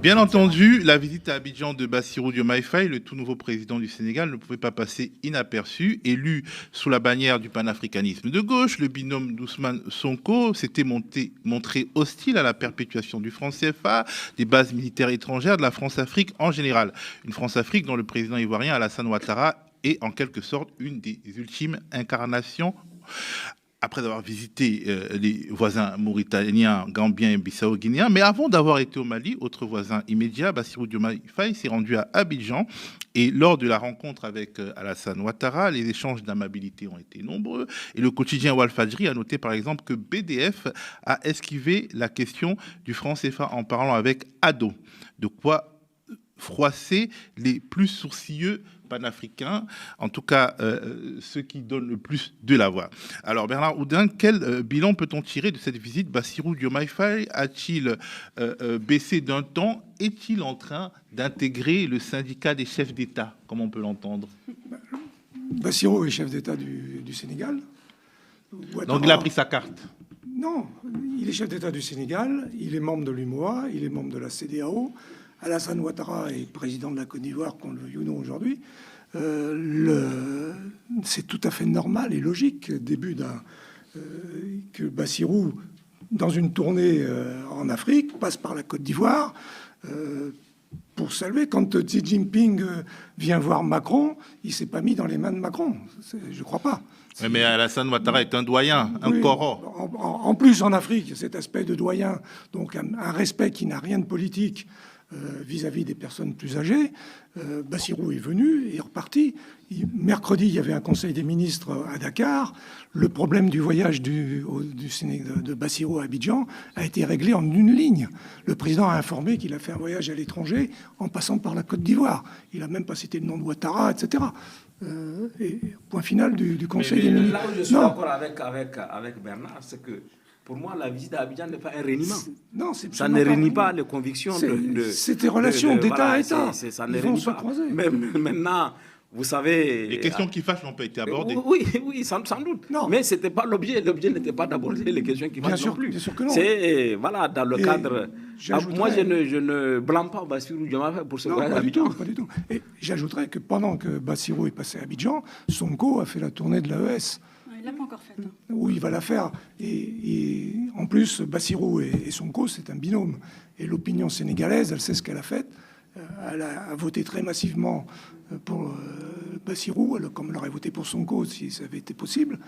Bien entendu, la visite à Abidjan de Bassirou Diomaye Faye, le tout nouveau président du Sénégal, ne pouvait pas passer inaperçu. Élu sous la bannière du panafricanisme de gauche, le binôme d'Ousmane Sonko s'était montré hostile à la perpétuation du franc CFA, des bases militaires étrangères, de la France-Afrique en général. Une France-Afrique dont le président ivoirien Alassane Ouattara est en quelque sorte une des ultimes incarnations. Après avoir visité les voisins mauritaniens, gambiens et bissau-guinéens. Mais avant d'avoir été au Mali, autre voisin immédiat, Bassirou Diomaye Faye s'est rendu à Abidjan. Et lors de la rencontre avec Alassane Ouattara, les échanges d'amabilité ont été nombreux. Et le quotidien Walfadjri a noté par exemple que BDF a esquivé la question du franc CFA en parlant avec Ado. De quoi froisser les plus sourcilleux panafricains, en tout cas ceux qui donnent le plus de la voix. Alors Bernard Oudin, quel bilan peut-on tirer de cette visite? Bassirou Diomaye Faye a-t-il baissé d'un ton? Est-il en train d'intégrer le syndicat des chefs d'État, comme on peut l'entendre? Bassirou est chef d'État du Sénégal. Ouattara, donc il a pris sa carte? Non, il est chef d'État du Sénégal, il est membre de l'UMOA, il est membre de la CEDEAO. Alassane Ouattara est président de la Côte d'Ivoire, qu'on le veuille ou non aujourd'hui. C'est tout à fait normal et logique, que Bassirou, dans une tournée en Afrique, passe par la Côte d'Ivoire pour saluer. Quand Xi Jinping vient voir Macron, il ne s'est pas mis dans les mains de Macron. Je ne crois pas. Mais Alassane Ouattara est un doyen, un coro. En plus, en Afrique, cet aspect de doyen, donc un respect qui n'a rien de politique, vis-à-vis des personnes plus âgées. Bassirou est venu et est reparti. Mercredi, il y avait un conseil des ministres à Dakar. Le problème du voyage de Bassirou à Abidjan a été réglé en une ligne. Le président a informé qu'il a fait un voyage à l'étranger en passant par la Côte d'Ivoire. Il n'a même pas cité le nom de Ouattara, etc. Et point final du conseil des ministres. Là où je suis d'accord avec Bernard, c'est que pour moi, la visite à Abidjan n'est pas un réuniement. Non, ça ne réunit pas les convictions c'est des relations d'État à État. Ça ne réunit pas. Mais maintenant, vous savez... Les questions qui fâchent n'ont pas été abordées. Oui, sans doute. Non. Mais ce n'était pas l'objet. L'objet n'était pas d'aborder les questions qui fâchent non plus. Bien sûr que non. C'est, voilà, dans le cadre... moi, je ne blâme pas Bassirou Diomaye Faye pour ce voyage à Abidjan. Pas du tout. Et j'ajouterais que pendant que Bassirou est passé à Abidjan, Sonko a fait la tournée de l'AES. Il ne l'a pas encore faite. Oui, il va la faire. Et en plus, Bassirou et Sonko, c'est un binôme. Et l'opinion sénégalaise, elle sait ce qu'elle a fait. Elle a voté très massivement pour Bassirou, comme elle aurait voté pour Sonko si ça avait été possible.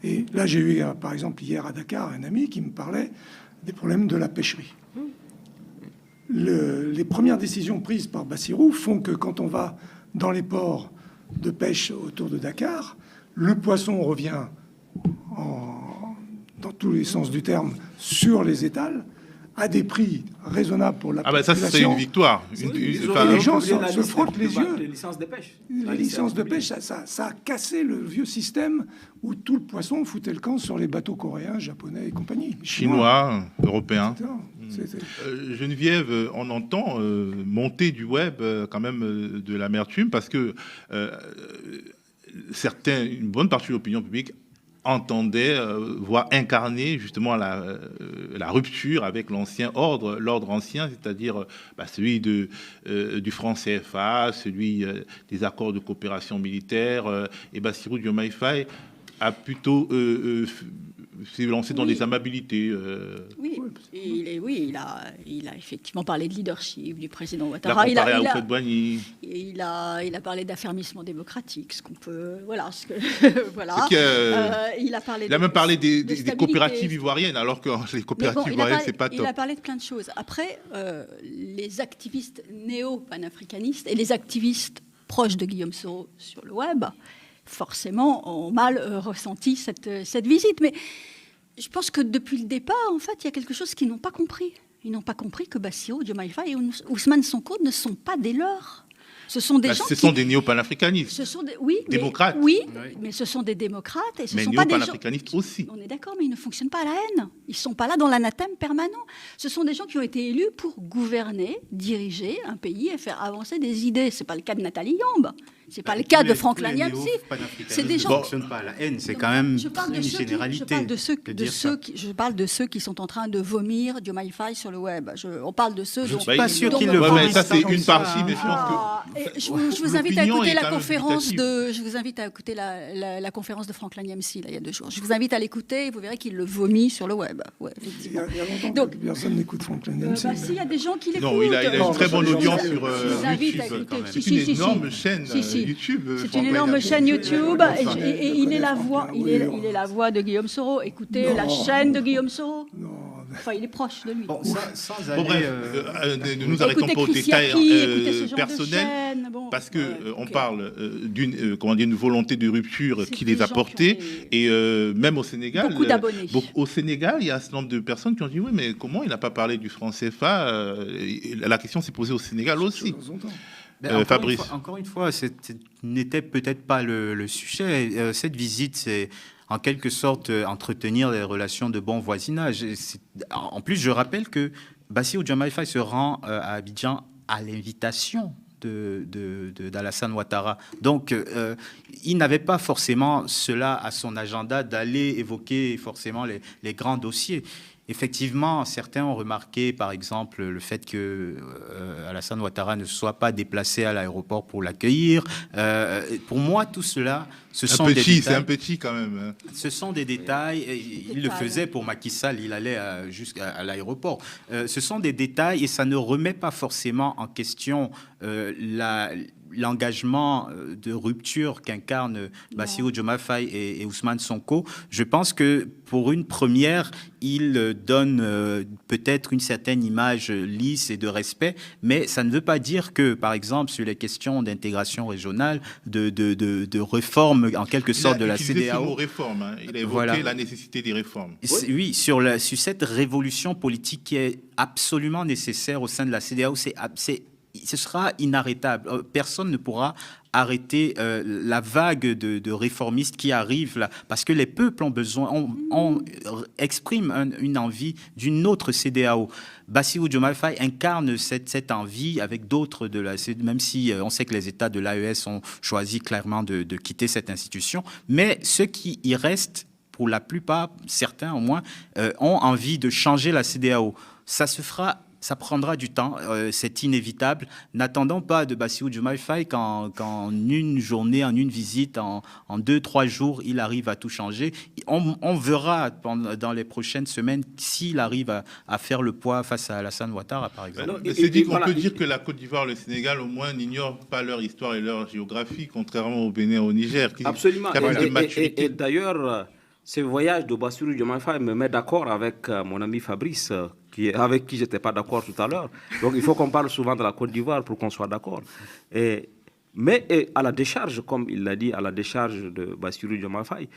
Et là, j'ai eu, par exemple, hier à Dakar, un ami qui me parlait des problèmes de la pêcherie. Les premières décisions prises par Bassirou font que quand on va dans les ports de pêche autour de Dakar, le poisson revient dans tous les sens du terme sur les étals à des prix raisonnables pour la population. Ça, c'est une victoire. Les gens se frottent les yeux. Les licences de pêche. Les licences de pêche, ça a cassé le vieux système où tout le poisson foutait le camp sur les bateaux coréens, japonais et compagnie. Chinois, européens. Geneviève, on entend monter du web quand même de l'amertume parce que une bonne partie de l'opinion publique entendait, voire incarner justement la rupture avec l'ancien ordre, l'ordre ancien, c'est-à-dire celui du franc CFA, celui des accords de coopération militaire, et Bassirou Diomaye Faye a plutôt s'est lancé dans des amabilités. Il a effectivement parlé de leadership du président Ouattara. Il a parlé d'affermissement démocratique, ce qu'on peut... Voilà. Il a même parlé des coopératives ivoiriennes, alors que les coopératives ivoiriennes, c'est pas top. Il a parlé de plein de choses. Après, les activistes néo-panafricanistes et les activistes proches de Guillaume Soro sur le web, forcément, ont mal ressenti cette visite. Mais je pense que depuis le départ, en fait, il y a quelque chose qu'ils n'ont pas compris. Ils n'ont pas compris que Bassirou Diomaye Faye et Ousmane Sonko ne sont pas des leurs. Ce sont des gens sont des néo-panafricanistes. Démocrates. Mais ce sont des démocrates. Et ce mais sont pas des néo-panafricanistes aussi. On est d'accord, mais ils ne fonctionnent pas à la haine. Ils ne sont pas là dans l'anathème permanent. Ce sont des gens qui ont été élus pour gouverner, diriger un pays et faire avancer des idées. Ce n'est pas le cas de Nathalie Yamb. C'est pas le cas de Franklin Nyamsi. C'est des gens. Ne fonctionnent pas. La haine, c'est quand même une généralité. Je parle de ceux qui sont en train de vomir Diomaye Faye sur le web. On parle de ceux. Je ne suis pas sûr qu'ils le vomissent. vomissent. Ça, c'est une partie, mais je pense que. Je vous invite à écouter la conférence de. Je vous invite à écouter la conférence de Franklin Nyamsi il y a 2 jours. Je vous invite à l'écouter et vous verrez qu'il le vomit sur le web. Ouais, il y a longtemps que personne n'écoute Franklin Nyamsi. S'il y a des gens qui l'écoutent. Non, il a une très bonne audience sur YouTube. C'est une énorme chaîne YouTube. C'est une énorme chaîne YouTube et il est la voix. Il est la voix de Guillaume Soro. Écoutez la chaîne de Guillaume Soro. Enfin, il est proche de lui. Bon, sans aller, ne nous arrêtons pas aux détails personnels, parce que on parle d'une volonté de rupture qui les a portés, et même au Sénégal. Beaucoup d'abonnés. Au Sénégal, il y a un certain nombre de personnes qui ont dit oui, mais comment il n'a pas parlé du franc CFA La question s'est posée au Sénégal aussi. Fabrice. Encore une fois, ce n'était peut-être pas le sujet. Cette visite, c'est en quelque sorte entretenir les relations de bon voisinage. En plus, je rappelle que Bassirou Diomaye Faye se rend à Abidjan à l'invitation d'Alassane Ouattara. Donc, il n'avait pas forcément cela à son agenda d'aller évoquer forcément les grands dossiers. Effectivement, certains ont remarqué, par exemple, le fait que Alassane Ouattara ne soit pas déplacé à l'aéroport pour l'accueillir. Pour moi, tout cela, ce sont des détails. C'est un petit quand même. Hein. Ce sont des détails. Il le faisait pour Macky Sall. Il allait jusqu'à l'aéroport. Ce sont des détails et ça ne remet pas forcément en question l'engagement de rupture qu'incarnent Bassirou Diomaye Faye et Ousmane Sonko. Je pense que pour une première, il donne peut-être une certaine image lisse et de respect, mais ça ne veut pas dire que, par exemple, sur les questions d'intégration régionale, de réforme en quelque sorte de la CEDEAO... Il a utilisé ce mot réforme, hein. Il a évoqué la nécessité des réformes. Oui, sur cette révolution politique qui est absolument nécessaire au sein de la CEDEAO, ce sera inarrêtable. Personne ne pourra arrêter la vague de réformistes qui arrivent là, parce que les peuples ont besoin, expriment une envie d'une autre CEDEAO. Bassirou Diomaye Faye incarne cette envie avec d'autres de la CEDEAO, même si on sait que les États de l'AES ont choisi clairement de quitter cette institution, mais ceux qui y restent, pour la plupart, certains au moins, ont envie de changer la CEDEAO. Ça se fera. Ça prendra du temps, c'est inévitable. N'attendons pas de Bassirou Diomaye Faye qu'en une journée, en une visite, en 2-3 jours, il arrive à tout changer. On verra dans les prochaines semaines s'il arrive à faire le poids face à Alassane Ouattara, par exemple. C'est dit qu'on peut dire que la Côte d'Ivoire, le Sénégal, au moins, n'ignorent pas leur histoire et leur géographie, contrairement au Bénin et au Niger. Absolument. Et d'ailleurs, ce voyage de Bassirou Diomaye Faye me met d'accord avec mon ami Fabrice, avec qui je n'étais pas d'accord tout à l'heure. Donc il faut qu'on parle souvent de la Côte d'Ivoire pour qu'on soit d'accord. Mais à la décharge, comme il l'a dit, à la décharge de Bassirou Diomaye Faye,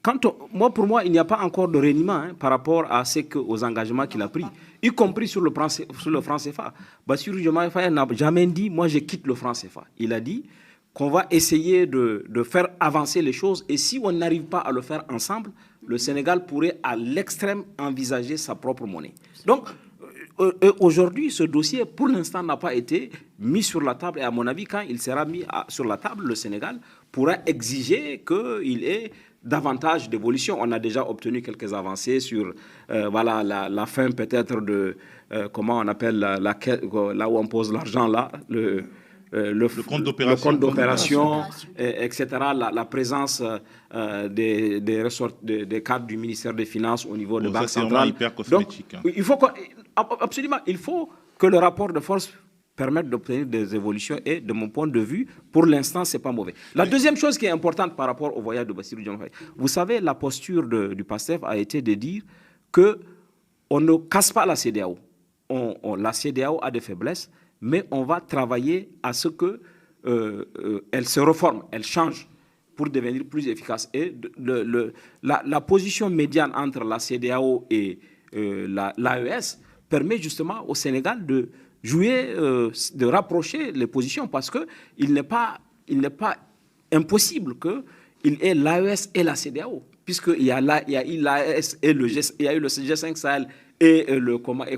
pour moi, il n'y a pas encore de reniement par rapport aux engagements qu'il a pris, y compris sur le franc CFA. Bassirou Diomaye Faye n'a jamais dit « moi je quitte le franc CFA ». Il a dit qu'on va essayer de faire avancer les choses et si on n'arrive pas à le faire ensemble, le Sénégal pourrait à l'extrême envisager sa propre monnaie. Donc, aujourd'hui, ce dossier, pour l'instant, n'a pas été mis sur la table. Et à mon avis, quand il sera mis sur la table, le Sénégal pourra exiger qu'il ait davantage d'évolution. On a déjà obtenu quelques avancées sur la fin peut-être de, comment on appelle, là où on pose l'argent, là, le compte d'opération, etc., la présence des cadres du ministère des Finances au niveau de Banque centrale. Hyper cosmétique. Donc, il faut que le rapport de force permette d'obtenir des évolutions et, de mon point de vue, pour l'instant, ce n'est pas mauvais. La deuxième chose qui est importante par rapport au voyage de Bassirou Diomaye Faye, vous savez, la posture du PASTEF a été de dire qu'on ne casse pas la CEDEAO. La CEDEAO a des faiblesses, mais on va travailler à ce qu'elle se reforme, elle change pour devenir plus efficace. Et la position médiane entre la CEDEAO et l'AES permet justement au Sénégal de jouer, de rapprocher les positions parce qu'il n'est pas impossible qu'il ait l'AES et la CEDEAO, puisqu'il y a eu l'AES et il y a eu le G5 Sahel et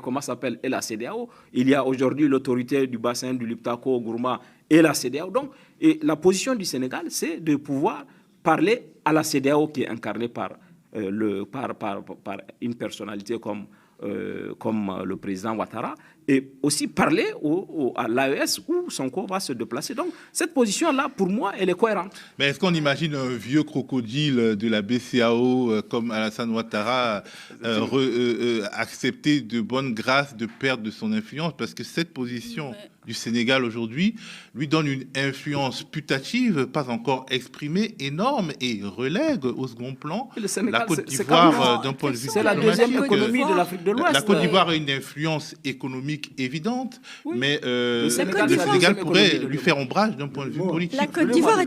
comment s'appelle, et la CEDEAO. Il y a aujourd'hui l'autorité du bassin du Liptako, Gourma et la CEDEAO. Donc, et la position du Sénégal, c'est de pouvoir parler à la CEDEAO qui est incarnée par une personnalité comme le président Ouattara, et aussi parler à l'AES où Sonko va se déplacer. Donc, cette position-là, pour moi, elle est cohérente. Mais est-ce qu'on imagine un vieux crocodile de la BCEAO comme Alassane Ouattara accepter de bonne grâce de perdre de son influence? Parce que cette position du Sénégal aujourd'hui lui donne une influence putative, pas encore exprimée, énorme, et relègue au second plan la Côte d'Ivoire d'un point de vue c'est la deuxième économie de l'Afrique de l'Ouest. La Côte d'Ivoire a une influence économique évidente, oui, mais le Sénégal pourrait lui faire ombrage d'un point de vue politique. La Côte d'Ivoire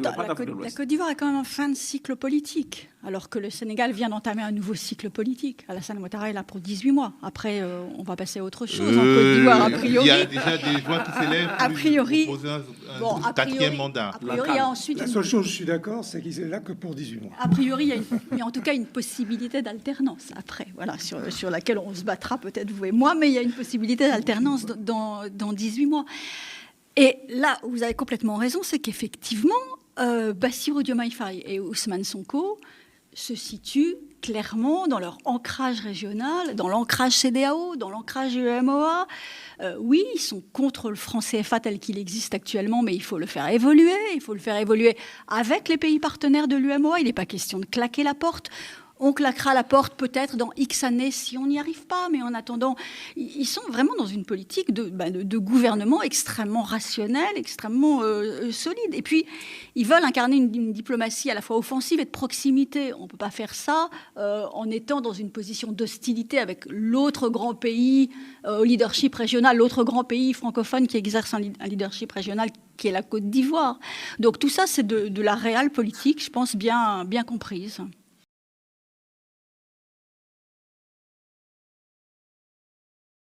est quand même en fin de cycle politique, alors que le Sénégal vient d'entamer un nouveau cycle politique. Alassane Ouattara est là pour 18 mois. Après, on va passer à autre chose en Côte d'Ivoire, a priori. Il y a déjà des voix qui s'élèvent pour proposer un quatrième mandat. La seule chose, je suis d'accord, c'est qu'il est là que pour 18 mois. A priori, il y a en tout cas une possibilité d'alternance après, voilà, sur laquelle on se battra peut-être vous et moi, mais il y a une possibilité d'alternance dans 18 mois. Et là, vous avez complètement raison, c'est qu'effectivement, Bassirou Diomaye Faye et Ousmane Sonko se situent clairement dans leur ancrage régional, dans l'ancrage CEDEAO, dans l'ancrage UEMOA. Oui, ils sont contre le franc CFA tel qu'il existe actuellement, mais il faut le faire évoluer. Il faut le faire évoluer avec les pays partenaires de l'UEMOA. Il n'est pas question de claquer la porte. On claquera la porte peut-être dans X années si on n'y arrive pas, mais en attendant, ils sont vraiment dans une politique de gouvernement extrêmement rationnelle, extrêmement solide. Et puis, ils veulent incarner une diplomatie à la fois offensive et de proximité. On ne peut pas faire ça en étant dans une position d'hostilité avec l'autre grand pays au leadership régional, l'autre grand pays francophone qui exerce un leadership régional qui est la Côte d'Ivoire. Donc tout ça, c'est de la réelle politique, je pense, bien comprise.